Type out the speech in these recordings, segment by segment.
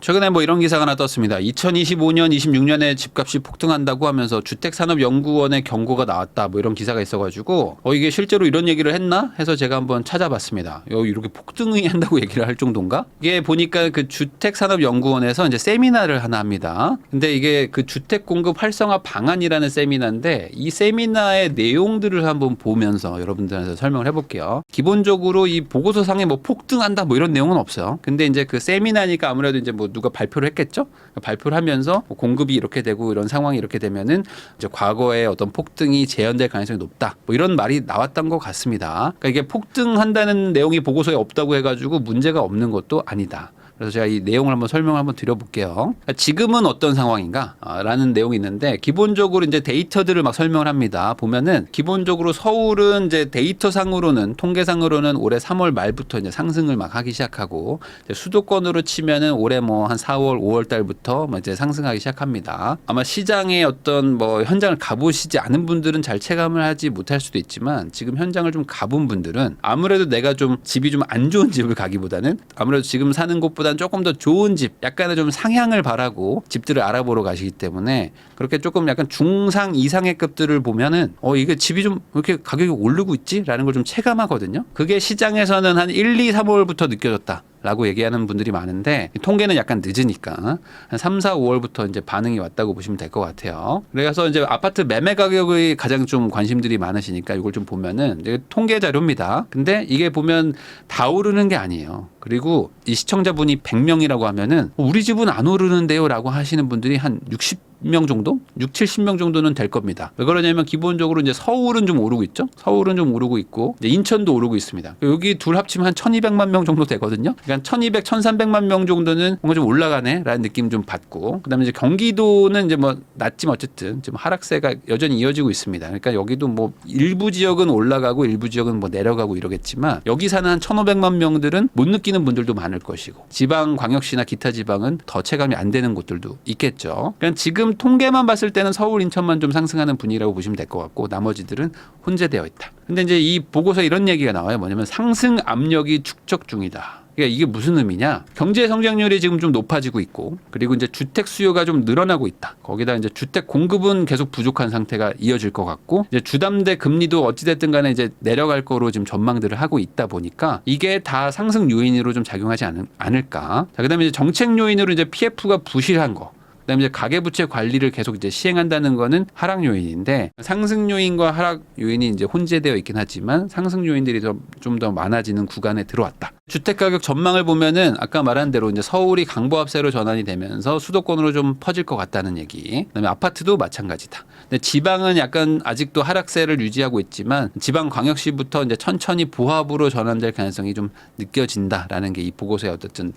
최근에 뭐 이런 기사가 하나 떴습니다. 2025년, 26년에 집값이 폭등한다고 하면서 주택산업연구원의 경고가 나왔다. 뭐 이런 기사가 있어가지고 이게 실제로 이런 얘기를 했나 해서 제가 한번 찾아봤습니다. 이렇게 폭등이 한다고 얘기를 할 정도인가? 이게 보니까 그 주택산업연구원에서 이제 세미나를 하나 합니다. 근데 이게 그 주택 공급 활성화 방안이라는 세미나인데 이 세미나의 내용들을 한번 보면서 여러분들한테 설명을 해볼게요. 기본적으로 이 보고서상에 뭐 폭등한다 뭐 이런 내용은 없어요. 근데 이제 그 세미나니까 아무래도 이제 뭐 누가 발표를 했겠죠? 발표를 하면서 뭐 공급이 이렇게 되고 이런 상황이 이렇게 되면은 이제 과거에 어떤 폭등이 재현될 가능성이 높다. 뭐 이런 말이 나왔던 것 같습니다. 그러니까 이게 폭등한다는 내용이 보고서에 없다고 해가지고 문제가 없는 것도 아니다. 그래서 제가 이 내용을 한번 설명을 한번 드려볼게요. 지금은 어떤 상황인가? 라는 내용이 있는데 기본적으로 이제 데이터들을 막 설명을 합니다. 보면은 기본적으로 서울은 이제 데이터상으로는 통계상으로는 올해 3월 말부터 이제 상승을 막 하기 시작하고 이제 수도권으로 치면은 올해 뭐 한 4월, 5월 달부터 이제 상승하기 시작합니다. 아마 시장의 어떤 뭐 현장을 가보시지 않은 분들은 잘 체감을 하지 못할 수도 있지만 지금 현장을 좀 가본 분들은 아무래도 내가 좀 집이 좀 안 좋은 집을 가기보다는 아무래도 지금 사는 곳보다 조금 더 좋은 집, 약간의 좀 상향을 바라고 집들을 알아보러 가시기 때문에 그렇게 조금 약간 중상 이상의 급들을 보면은 이게 집이 좀 이렇게 가격이 오르고 있지라는 걸 좀 체감하거든요. 그게 시장에서는 한 1, 2, 3월부터 느껴졌다. 라고 얘기하는 분들이 많은데 통계는 약간 늦으니까 한 3, 4, 5월부터 이제 반응이 왔다고 보시면 될 것 같아요. 그래서 이제 아파트 매매 가격의 가장 좀 관심들이 많으시니까 이걸 좀 보면은 이게 통계 자료입니다. 근데 이게 보면 다 오르는 게 아니에요. 그리고 이 시청자분이 100명이라고 하면은 우리 집은 안 오르는데요 라고 하시는 분들이 한 60명 정도? 6, 70명 정도는 될 겁니다. 왜 그러냐면 기본적으로 이제 서울은 좀 오르고 있죠. 서울은 좀 오르고 있고 이제 인천도 오르고 있습니다. 여기 둘 합치면 한 1200만 명 정도 되거든요. 그러니까 1200, 1300만 명 정도는 뭔가 좀 올라가네 라는 느낌 좀 받고 그다음에 이제 경기도는 이제 뭐 낮지만 어쨌든 지금 하락세가 여전히 이어지고 있습니다. 그러니까 여기도 뭐 일부 지역은 올라가고 일부 지역은 뭐 내려가고 이러겠지만 여기 사는 한 1500만 명들은 못 느끼는 분들도 많을 것이고 지방 광역시나 기타 지방은 더 체감이 안 되는 곳들도 있겠죠. 그러니까 지금 통계만 봤을 때는 서울, 인천만 좀 상승하는 분위기라고 보시면 될 것 같고 나머지들은 혼재되어 있다. 근데 이제 이 보고서에 이런 얘기가 나와요. 뭐냐면 상승 압력이 축적 중이다. 그러니까 이게 무슨 의미냐? 경제 성장률이 지금 좀 높아지고 있고 그리고 이제 주택 수요가 좀 늘어나고 있다. 거기다 이제 주택 공급은 계속 부족한 상태가 이어질 것 같고 이제 주담대 금리도 어찌됐든 간에 이제 내려갈 거로 지금 전망들을 하고 있다 보니까 이게 다 상승 요인으로 좀 작용하지 않을까. 자, 그다음에 이제 정책 요인으로 이제 PF가 부실한 거. 그다음에 이제 가계부채 관리를 계속 이제 시행한다는 거는 하락 요인인데 상승 요인과 하락 요인이 이제 혼재되어 있긴 하지만 상승 요인들이 좀 더 많아지는 구간에 들어왔다. 주택 가격 전망을 보면은 아까 말한 대로 이제 서울이 강보합세로 전환이 되면서 수도권으로 좀 퍼질 것 같다는 얘기. 그다음에 아파트도 마찬가지다. 근데 지방은 약간 아직도 하락세를 유지하고 있지만 지방 광역시부터 이제 천천히 보합으로 전환될 가능성이 좀 느껴진다라는 게 이 보고서의 어쨌든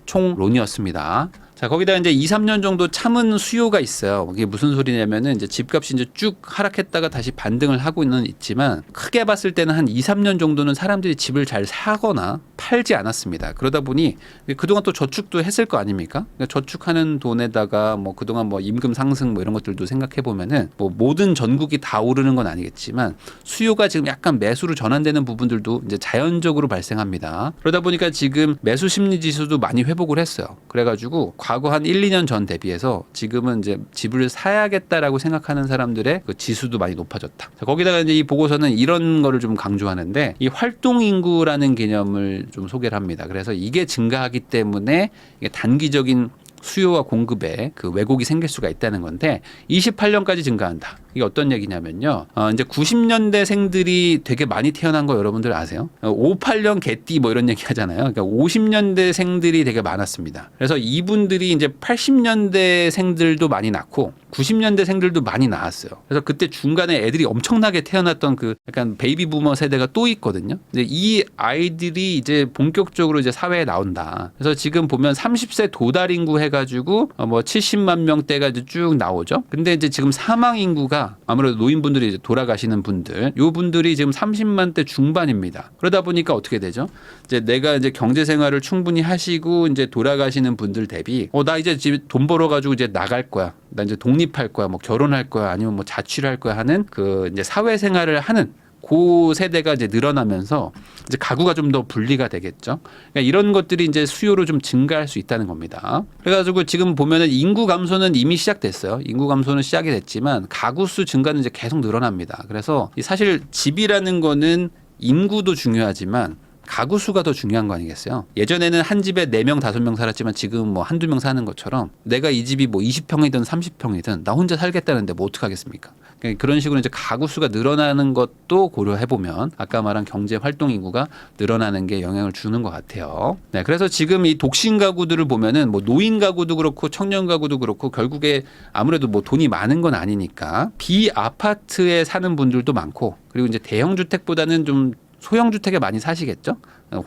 총론이었습니다. 자, 거기다 이제 2, 3년 정도 참은 수요가 있어요. 이게 무슨 소리냐면은 이제 집값이 이제 쭉 하락했다가 다시 반등을 하고는 있지만 크게 봤을 때는 한 2, 3년 정도는 사람들이 집을 잘 사거나 팔지 않았습니다. 그러다 보니 그동안 또 저축도 했을 거 아닙니까? 그러니까 저축하는 돈에다가 뭐 그동안 뭐 임금 상승 뭐 이런 것들도 생각해 보면은 뭐 모든 전국이 다 오르는 건 아니겠지만 수요가 지금 약간 매수로 전환되는 부분들도 이제 자연적으로 발생합니다. 그러다 보니까 지금 매수 심리 지수도 많이 회복을 했어요. 그래가지고 과거 한 1, 2년 전 대비해서 지금은 이제 집을 사야겠다라고 생각하는 사람들의 그 지수도 많이 높아졌다. 자, 거기다가 이제 이 보고서는 이런 거를 좀 강조하는데 이 활동 인구라는 개념을 좀 소개를 합니다. 그래서 이게 증가하기 때문에 이게 단기적인 수요와 공급에 그 왜곡이 생길 수가 있다는 건데 28년까지 증가한다. 이게 어떤 얘기냐면요. 이제 90년대생들이 되게 많이 태어난 거 여러분들 아세요? 58년 개띠 뭐 이런 얘기 하잖아요. 그러니까 50년대생들이 되게 많았습니다. 그래서 이분들이 이제 80년대생들도 많이 낳고 90년대생들도 많이 낳았어요. 그래서 그때 중간에 애들이 엄청나게 태어났던 그 약간 베이비 부머 세대가 또 있거든요. 근데 이 아이들이 이제 본격적으로 이제 사회에 나온다. 그래서 지금 보면 30세 도달 인구 해가지고 뭐 70만 명대가 이제 쭉 나오죠. 근데 이제 지금 사망 인구가 아무래도 노인분들이 이제 돌아가시는 분들, 요 분들이 지금 30만 대 중반입니다. 그러다 보니까 어떻게 되죠? 이제 내가 이제 경제 생활을 충분히 하시고 이제 돌아가시는 분들 대비, 나 이제 집 돈 벌어가지고 이제 나갈 거야. 나 이제 독립할 거야. 뭐 결혼할 거야. 아니면 뭐 자취를 할 거야 하는 그 이제 사회 생활을 하는 그 세대가 이제 늘어나면서 이제 가구가 좀 더 분리가 되겠죠. 그러니까 이런 것들이 이제 수요로 좀 증가할 수 있다는 겁니다. 그래가지고 지금 보면은 인구 감소는 이미 시작됐어요. 인구 감소는 시작이 됐지만 가구 수 증가는 이제 계속 늘어납니다. 그래서 사실 집이라는 거는 인구도 중요하지만 가구 수가 더 중요한 거 아니겠어요? 예전에는 한 집에 4명, 5명 살았지만 지금 뭐 한두 명 사는 것처럼 내가 이 집이 뭐 20평이든 30평이든 나 혼자 살겠다는데 뭐 어떡하겠습니까? 그런 식으로 이제 가구 수가 늘어나는 것도 고려해 보면 아까 말한 경제 활동 인구가 늘어나는 게 영향을 주는 것 같아요. 네, 그래서 지금 이 독신 가구들을 보면은 뭐 노인 가구도 그렇고 청년 가구도 그렇고 결국에 아무래도 뭐 돈이 많은 건 아니니까 비아파트에 사는 분들도 많고 그리고 이제 대형 주택보다는 좀 소형 주택에 많이 사시겠죠?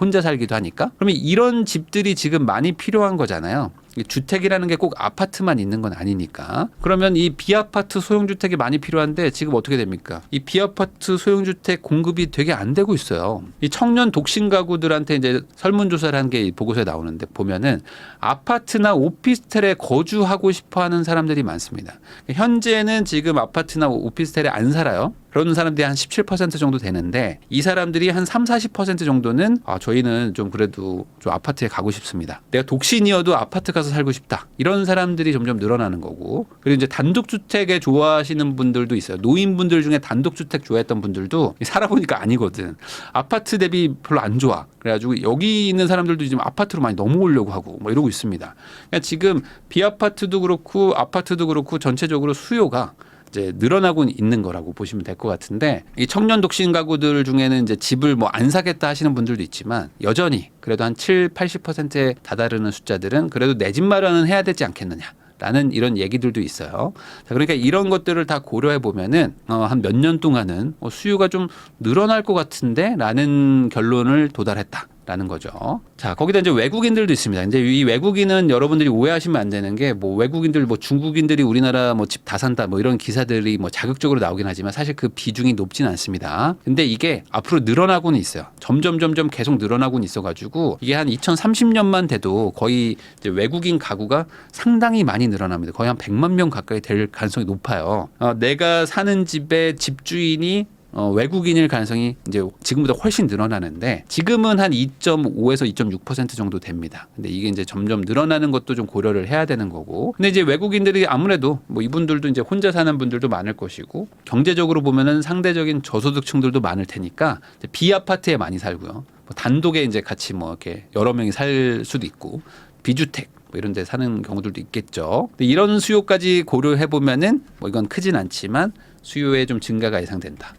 혼자 살기도 하니까. 그러면 이런 집들이 지금 많이 필요한 거잖아요. 주택이라는 게 꼭 아파트만 있는 건 아니니까. 그러면 이 비아파트 소형주택이 많이 필요한데 지금 어떻게 됩니까? 이 비아파트 소형주택 공급이 되게 안 되고 있어요. 이 청년 독신 가구들한테 이제 설문조사를 한 게 보고서에 나오는데 보면은 아파트나 오피스텔에 거주하고 싶어 하는 사람들이 많습니다. 현재는 지금 아파트나 오피스텔에 안 살아요. 그런 사람들이 한 17% 정도 되는데 이 사람들이 한 30-40% 정도는 저희는 좀 그래도 좀 아파트에 가고 싶습니다. 내가 독신이어도 아파트 가서 살고 싶다. 이런 사람들이 점점 늘어나는 거고 그리고 이제 단독주택에 좋아하시는 분들도 있어요. 노인분들 중에 단독주택 좋아했던 분들도 살아보니까 아니거든. 아파트 대비 별로 안 좋아. 그래가지고 여기 있는 사람들도 지금 아파트로 많이 넘어오려고 하고 뭐 이러고 있습니다. 그러니까 지금 비아파트도 그렇고 아파트도 그렇고 전체적으로 수요가 이제 늘어나고 있는 거라고 보시면 될 것 같은데 이 청년 독신 가구들 중에는 이제 집을 뭐 안 사겠다 하시는 분들도 있지만 여전히 그래도 한 70-80%에 다다르는 숫자들은 그래도 내 집 마련은 해야 되지 않겠느냐. 라는 이런 얘기들도 있어요. 자, 그러니까 이런 것들을 다 고려해 보면은 한 몇 년 동안은 수요가 좀 늘어날 것 같은데 라는 결론을 도달했다. 라는 거죠. 자, 거기다 이제 외국인들도 있습니다. 이제 이 외국인은 여러분들이 오해하시면 안 되는 게 뭐 외국인들 뭐 중국인들이 우리나라 뭐 집 다 산다 뭐 이런 기사들이 뭐 자극적으로 나오긴 하지만 사실 그 비중이 높진 않습니다. 근데 이게 앞으로 늘어나고는 있어요. 점점 계속 늘어나고는 있어가지고 이게 한 2030년만 돼도 거의 이제 외국인 가구가 상당히 많이 늘어납니다. 거의 한 100만 명 가까이 될 가능성이 높아요. 내가 사는 집의 집주인이 외국인일 가능성이 이제 지금보다 훨씬 늘어나는데 지금은 한 2.5에서 2.6% 정도 됩니다. 근데 이게 이제 점점 늘어나는 것도 좀 고려를 해야 되는 거고. 근데 이제 외국인들이 아무래도 뭐 이분들도 이제 혼자 사는 분들도 많을 것이고 경제적으로 보면은 상대적인 저소득층들도 많을 테니까 이제 비아파트에 많이 살고요. 뭐 단독에 이제 같이 뭐 이렇게 여러 명이 살 수도 있고 비주택 뭐 이런 데 사는 경우들도 있겠죠. 근데 이런 수요까지 고려해 보면은 뭐 이건 크진 않지만 수요에 좀 증가가 예상된다.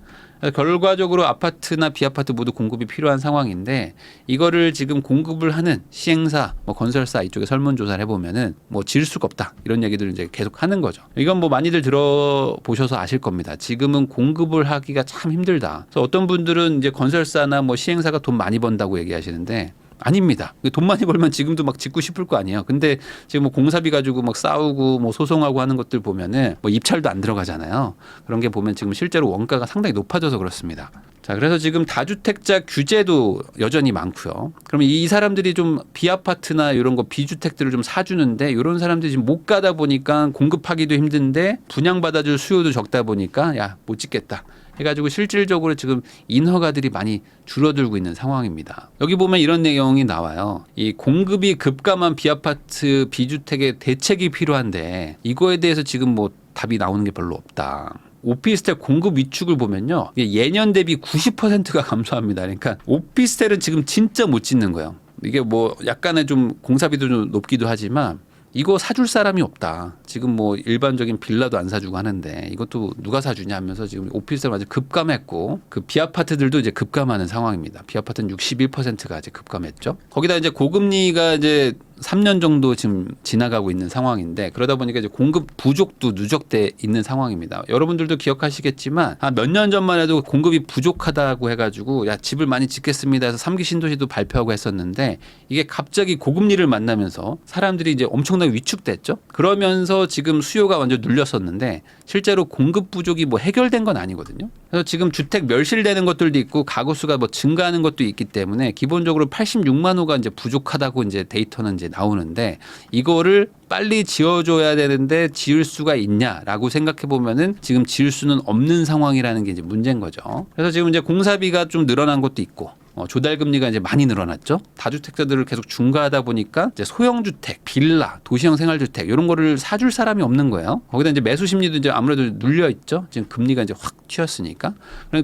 결과적으로 아파트나 비아파트 모두 공급이 필요한 상황인데 이거를 지금 공급을 하는 시행사, 뭐 건설사 이쪽에 설문조사를 해보면은 뭐 지을 수가 없다 이런 얘기들을 이제 계속 하는 거죠. 이건 뭐 많이들 들어보셔서 아실 겁니다. 지금은 공급을 하기가 참 힘들다. 그래서 어떤 분들은 이제 건설사나 뭐 시행사가 돈 많이 번다고 얘기하시는데 아닙니다. 돈 많이 벌면 지금도 막 짓고 싶을 거 아니에요. 근데 지금 뭐 공사비 가지고 막 싸우고 뭐 소송하고 하는 것들 보면은 뭐 입찰도 안 들어가잖아요. 그런 게 보면 지금 실제로 원가가 상당히 높아져서 그렇습니다. 자, 그래서 지금 다주택자 규제도 여전히 많고요. 그러면 이 사람들이 좀 비아파트나 이런 거 비주택들을 좀 사주는데 이런 사람들이 지금 못 가다 보니까 공급하기도 힘든데 분양받아줄 수요도 적다 보니까 야, 못 짓겠다. 해가지고 실질적으로 지금 인허가들이 많이 줄어들고 있는 상황입니다. 여기 보면 이런 내용이 나와요. 이 공급이 급감한 비아파트 비주택의 대책이 필요한데 이거에 대해서 지금 뭐 답이 나오는 게 별로 없다. 오피스텔 공급 위축을 보면요. 예년 대비 90%가 감소합니다. 그러니까 오피스텔은 지금 진짜 못 짓는 거예요. 이게 뭐 약간의 좀 공사비도 좀 높기도 하지만 이거 사줄 사람이 없다. 지금 뭐 일반적인 빌라도 안 사주고 하는데 이것도 누가 사주냐 하면서 지금 오피스텔 아주 급감했고 그 비아파트들도 이제 급감하는 상황입니다. 비아파트는 61%가 이제 급감했죠. 거기다 이제 고금리가 이제 3년 정도 지금 지나가고 있는 상황인데 그러다 보니까 이제 공급 부족도 누적돼 있는 상황입니다. 여러분들도 기억하시겠지만 한 몇 년 전만 해도 공급이 부족하다고 해가지고 야 집을 많이 짓겠습니다 해서 3기 신도시도 발표하고 했었는데 이게 갑자기 고금리를 만나면서 사람들이 이제 엄청나게 위축됐죠. 그러면서 지금 수요가 완전 눌렸었는데 실제로 공급 부족이 뭐 해결된 건 아니거든요. 그래서 지금 주택 멸실되는 것들도 있고 가구 수가 뭐 증가하는 것도 있기 때문에 기본적으로 86만 호가 이제 부족하다고 이제 데이터는 이제 나오는데 이거를 빨리 지어줘야 되는데 지을 수가 있냐라고 생각해 보면은 지금 지을 수는 없는 상황이라는 게 이제 문제인 거죠. 그래서 지금 이제 공사비가 좀 늘어난 것도 있고 조달 금리가 이제 많이 늘어났죠. 다주택자들을 계속 중과하다 보니까 이제 소형 주택, 빌라, 도시형 생활주택 이런 거를 사줄 사람이 없는 거예요. 거기다 이제 매수 심리도 이제 아무래도 눌려 있죠. 지금 금리가 이제 확 튀었으니까.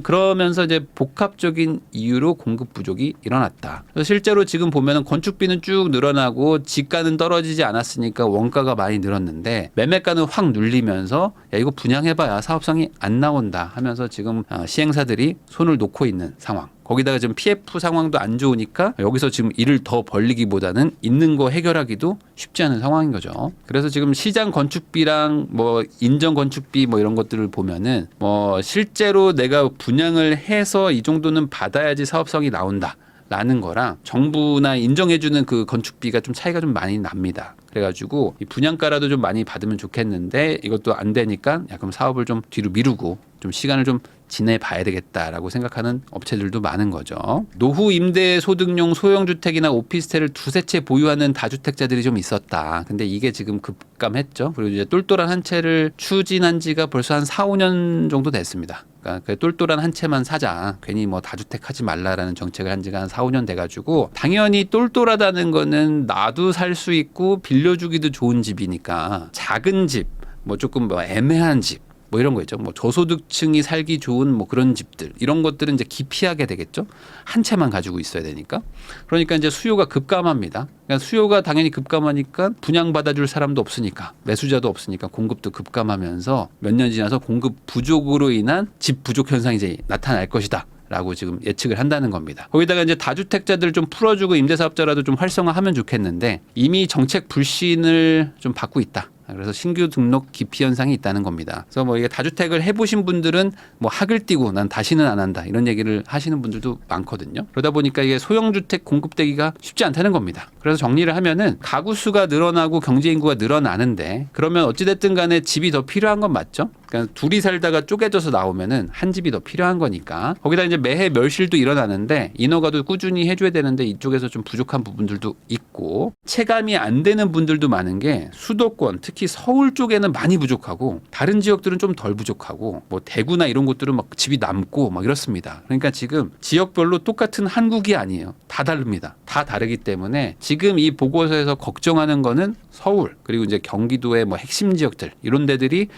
그러면서 이제 복합적인 이유로 공급 부족이 일어났다. 그래서 실제로 지금 보면은 건축비는 쭉 늘어나고 지가는 떨어지지 않았으니까 원가가 많이 늘었는데 매매가는 확 눌리면서 야 이거 분양해봐야 사업성이 안 나온다 하면서 지금 시행사들이 손을 놓고 있는 상황. 거기다가 지금 PF 상황도 안 좋으니까 여기서 지금 일을 더 벌리기보다는 있는 거 해결하기도 쉽지 않은 상황인 거죠. 그래서 지금 시장 건축비랑 뭐 인정 건축비 뭐 이런 것들을 보면은 뭐 실제로 내가 분양을 해서 이 정도는 받아야지 사업성이 나온다. 라는 거랑 정부나 인정해주는 그 건축비가 좀 차이가 좀 많이 납니다. 그래가지고 이 분양가라도 좀 많이 받으면 좋겠는데 이것도 안 되니까 약간 사업을 좀 뒤로 미루고 좀 시간을 좀 지내봐야 되겠다라고 생각하는 업체들도 많은 거죠. 노후 임대 소득용 소형주택이나 오피스텔을 두세 채 보유하는 다주택자들이 좀 있었다. 근데 이게 지금 급감했죠. 그리고 이제 똘똘한 한 채를 추진한 지가 벌써 한 4, 5년 정도 됐습니다. 그러니까 그 똘똘한 한 채만 사자. 괜히 뭐 다주택 하지 말라라는 정책을 한 지가 한 4, 5년 돼가지고 당연히 똘똘하다는 거는 나도 살 수 있고 빌려주기도 좋은 집이니까 작은 집, 뭐 조금 뭐 애매한 집 뭐 이런 거 있죠. 뭐 저소득층이 살기 좋은 뭐 그런 집들 이런 것들은 이제 기피하게 되겠죠. 한 채만 가지고 있어야 되니까. 그러니까 이제 수요가 급감합니다. 그러니까 수요가 당연히 급감하니까 분양 받아줄 사람도 없으니까 매수자도 없으니까 공급도 급감하면서 몇 년 지나서 공급 부족으로 인한 집 부족 현상이 이제 나타날 것이다. 라고 지금 예측을 한다는 겁니다. 거기다가 이제 다주택자들 좀 풀어주고 임대사업자라도 좀 활성화하면 좋겠는데 이미 정책 불신을 좀 받고 있다. 그래서 신규 등록 기피 현상이 있다는 겁니다. 그래서 뭐 이게 다주택을 해보신 분들은 뭐 학을 띄고 난 다시는 안 한다 이런 얘기를 하시는 분들도 많거든요. 그러다 보니까 이게 소형주택 공급되기가 쉽지 않다는 겁니다. 그래서 정리를 하면은 가구 수가 늘어나고 경제 인구가 늘어나는데 그러면 어찌됐든 간에 집이 더 필요한 건 맞죠? 그러니까 둘이 살다가 쪼개져서 나오면은 한 집이 더 필요한 거니까 거기다 이제 매해 멸실도 일어나는데 인허가도 꾸준히 해줘야 되는데 이쪽에서 좀 부족한 부분들도 있고 체감이 안 되는 분들도 많은 게 수도권 특히 서울 쪽에는 많이 부족하고 다른 지역들은 좀 덜 부족하고 뭐 대구나 이런 곳들은 막 집이 남고 막 이렇습니다. 그러니까 지금 지역별로 똑같은 한국이 아니에요. 다 다릅니다. 다 다르기 때문에 지금 이 보고서에서 걱정하는 거는 서울 그리고 이제 경기도의 뭐 핵심 지역들 이런 데들이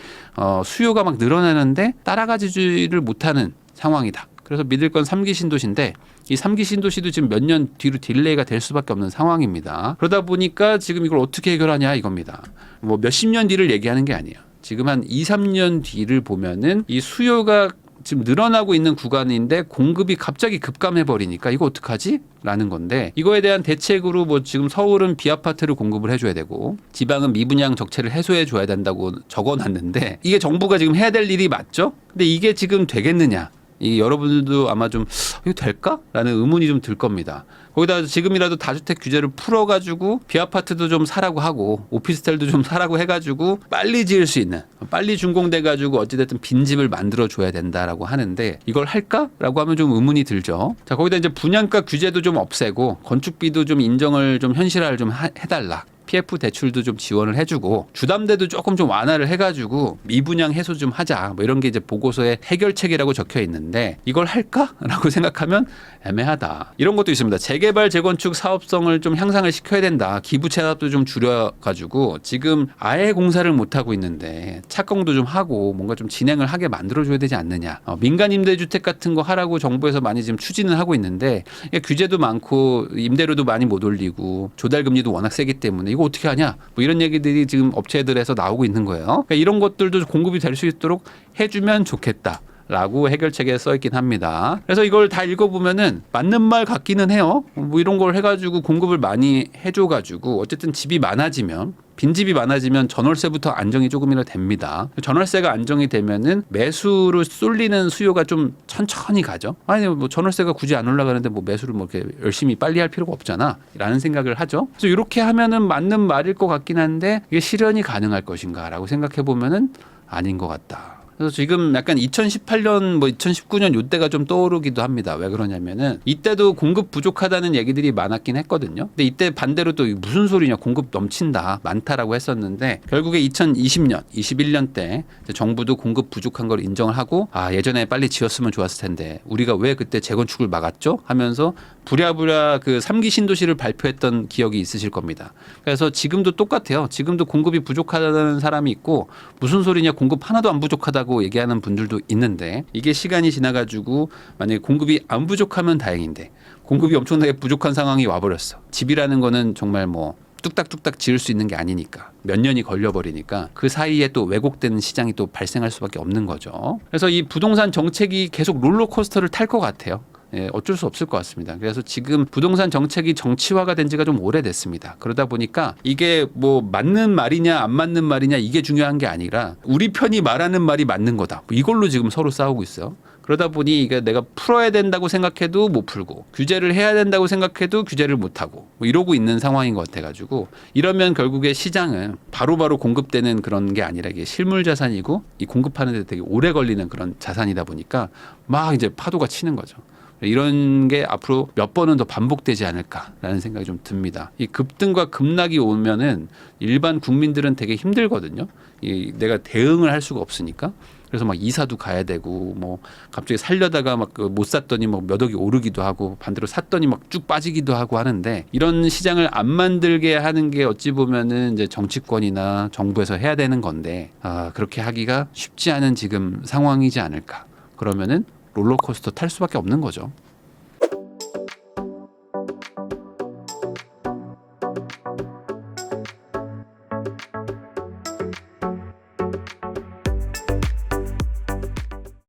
수요가 막 늘어나는데 따라가지를 못하는 상황이다. 그래서 믿을 건 3기 신도시인데 이 3기 신도시도 지금 몇 년 뒤로 딜레이가 될 수밖에 없는 상황입니다. 그러다 보니까 지금 이걸 어떻게 해결하냐 이겁니다. 뭐 몇십 년 뒤를 얘기하는 게 아니에요. 지금 한 2, 3년 뒤를 보면은 이 수요가 지금 늘어나고 있는 구간인데 공급이 갑자기 급감해 버리니까 이거 어떡하지? 라는 건데 이거에 대한 대책으로 뭐 지금 서울은 비아파트를 공급을 해줘야 되고 지방은 미분양 적체를 해소해 줘야 된다고 적어놨는데 이게 정부가 지금 해야 될 일이 맞죠? 근데 이게 지금 되겠느냐? 이 여러분들도 아마 좀 이거 될까? 라는 의문이 좀 들 겁니다. 거기다 지금이라도 다주택 규제를 풀어가지고 비아파트도 좀 사라고 하고 오피스텔도 좀 사라고 해가지고 빨리 지을 수 있는 빨리 준공돼가지고 어찌됐든 빈집을 만들어줘야 된다라고 하는데 이걸 할까?라고 하면 좀 의문이 들죠. 자 거기다 이제 분양가 규제도 좀 없애고 건축비도 좀 인정을 좀 현실화를 좀 해달라. PF 대출도 좀 지원을 해주고 주담대도 조금 좀 완화를 해가지고 미분양 해소 좀 하자 뭐 이런 게 이제 보고서에 해결책이라고 적혀 있는데 이걸 할까?라고 생각하면 애매하다. 이런 것도 있습니다. 재개발 재건축 사업성을 좀 향상을 시켜야 된다. 기부 체납도 좀 줄여가지고 지금 아예 공사를 못 하고 있는데 착공도 좀 하고 뭔가 좀 진행을 하게 만들어줘야 되지 않느냐. 민간 임대주택 같은 거 하라고 정부에서 많이 지금 추진을 하고 있는데 규제도 많고 임대료도 많이 못 올리고 조달금리도 워낙 세기 때문에 이거 어떻게 하냐 뭐 이런 얘기들이 지금 업체들에서 나오고 있는 거예요. 그러니까 이런 것들도 공급이 될 수 있도록 해주면 좋겠다. 라고 해결책에 써 있긴 합니다. 그래서 이걸 다 읽어보면은 맞는 말 같기는 해요. 뭐 이런 걸 해가지고 공급을 많이 해줘가지고 어쨌든 집이 많아지면 빈집이 많아지면 전월세부터 안정이 조금이라도 됩니다. 전월세가 안정이 되면은 매수로 쏠리는 수요가 좀 천천히 가죠. 아니 뭐 전월세가 굳이 안 올라가는데 뭐 매수를 뭐 이렇게 열심히 빨리 할 필요가 없잖아. 라는 생각을 하죠. 그래서 이렇게 하면은 맞는 말일 것 같긴 한데 이게 실현이 가능할 것인가라고 생각해 보면은 아닌 것 같다. 그래서 지금 약간 2018년 뭐 2019년 요때가 좀 떠오르기도 합니다. 왜 그러냐면은 이때도 공급 부족하다는 얘기들이 많았긴 했거든요. 근데 이때 반대로 또 무슨 소리냐, 공급 넘친다, 많다라고 했었는데 결국에 2020년, 21년 때 정부도 공급 부족한 걸 인정을 하고 예전에 빨리 지었으면 좋았을 텐데 우리가 왜 그때 재건축을 막았죠? 하면서 부랴부랴 그 3기 신도시를 발표했던 기억이 있으실 겁니다. 그래서 지금도 똑같아요. 지금도 공급이 부족하다는 사람이 있고 무슨 소리냐, 공급 하나도 안 부족하다고 얘기하는 분들도 있는데 이게 시간이 지나가지고 만약에 공급이 안 부족하면 다행인데 공급이 엄청나게 부족한 상황이 와버렸어. 집이라는 거는 정말 뭐 뚝딱뚝딱 지을 수 있는 게 아니니까 몇 년이 걸려버리니까 그 사이에 또 왜곡되는 시장이 또 발생할 수밖에 없는 거죠. 그래서 이 부동산 정책이 계속 롤러코스터를 탈 것 같아요. 어쩔 수 없을 것 같습니다. 그래서 지금 부동산 정책이 정치화가 된 지가 좀 오래됐습니다. 그러다 보니까 이게 뭐 맞는 말이냐 안 맞는 말이냐 이게 중요한 게 아니라 우리 편이 말하는 말이 맞는 거다. 이걸로 지금 서로 싸우고 있어요. 그러다 보니 이게 내가 풀어야 된다고 생각해도 못 풀고 규제를 해야 된다고 생각해도 규제를 못 하고 뭐 이러고 있는 상황인 것 같아가지고 이러면 결국에 시장은 바로바로 공급되는 그런 게 아니라 이게 실물 자산이고 이 공급하는 데 되게 오래 걸리는 그런 자산이다 보니까 막 이제 파도가 치는 거죠. 이런 게 앞으로 몇 번은 더 반복되지 않을까라는 생각이 좀 듭니다. 이 급등과 급락이 오면은 일반 국민들은 되게 힘들거든요. 내가 대응을 할 수가 없으니까. 그래서 막 이사도 가야 되고 뭐 갑자기 살려다가 막 못 샀더니 뭐 몇 억이 오르기도 하고 반대로 샀더니 막 쭉 빠지기도 하고 하는데 이런 시장을 안 만들게 하는 게 어찌 보면은 이제 정치권이나 정부에서 해야 되는 건데 그렇게 하기가 쉽지 않은 지금 상황이지 않을까. 그러면은 롤러코스터 탈 수밖에 없는 거죠.